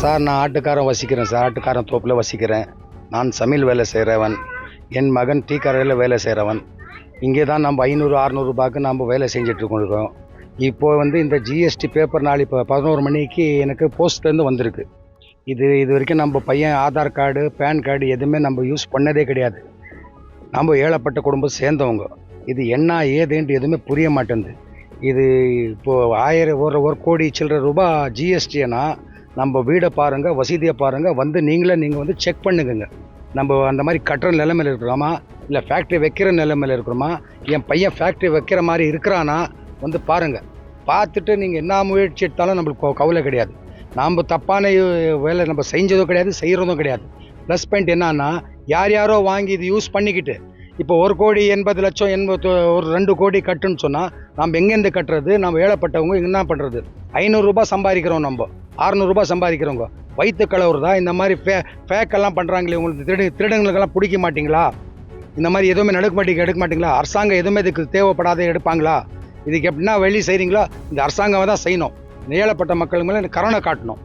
Sir நான் ஆட்டுக்காரன் வசிக்கிறேன் sir. ஆட்டுக்காரன் தோப்பில் வசிக்கிறேன். நான் சமையல் வேலை செய்கிறவன். என் மகன் டீ கடையில் வேலை செய்கிறவன். இங்கே தான் நம்ம 500-600 ரூபாய்க்கு நம்ம வேலை செஞ்சிட்ருக்கோம். இப்போது இந்த ஜிஎஸ்டி பேப்பர் நாள் இப்போ 11 மணிக்கு எனக்கு போஸ்ட்லேருந்து வந்திருக்கு. இது வரைக்கும் நம்ம பையன் ஆதார் கார்டு, பேன் கார்டு எதுவுமே நம்ம யூஸ் பண்ணதே கிடையாது. நம்ம ஏழப்பட்ட குடும்பம் சேர்ந்தவங்க. இது என்ன ஏதுன்ட்டு எதுவுமே புரிய மாட்டேங்குது. இது இப்போது 1 கோடி சில்லற ரூபாய் ஜிஎஸ்டினா நம்ம வீடை பாருங்கள், வசதியை பாருங்கள், நீங்கள் செக் பண்ணுங்க. நம்ம அந்த மாதிரி கட்டுற நிலைமையில் இருக்கிறோமா, இல்லை ஃபேக்ட்ரி வைக்கிற நிலைமையில் இருக்கிறோமா, என் பையன் ஃபேக்ட்ரி வைக்கிற மாதிரி இருக்கிறானா பாருங்கள். பார்த்துட்டு நீங்கள் என்ன முயற்சி எடுத்தாலும் நம்மளுக்கு கவலை கிடையாது. நாம் தப்பான வேலை நம்ம செஞ்சதும் கிடையாது, செய்கிறதும் கிடையாது. ப்ளஸ் பாயிண்ட் என்னன்னா, யாரோ வாங்கி இது யூஸ் பண்ணிக்கிட்டு இப்போ 1,80,00,000 ஒரு 2 கோடி கட்டுன்னு சொன்னால் நம்ம எங்கேருந்து கட்டுறது? நம்ம ஏழப்பட்டவங்க என்ன பண்ணுறது? 500 ரூபாய் சம்பாதிக்கிறோம், நம்ம 600 ரூபாய் சம்பாதிக்கிறவங்க வயிற்று கலவுறு தான். இந்த மாதிரி ஃபேக்கெல்லாம் பண்ணுறாங்களே, உங்களுக்கு திருடங்களுக்கெல்லாம் பிடிக்க மாட்டிங்களா? இந்த மாதிரி எதுவுமே எடுக்க மாட்டிங்களா? அரசாங்கம் எதுவுமே இதுக்கு தேவைப்படாத எடுப்பாங்களா? இதுக்கு எப்படின்னா வெளியே செய்கிறீங்களோ இந்த அரசாங்கம் தான் செய்யணும். ஏழப்பட்ட மக்கள் மேலே கருணை காட்டணும்.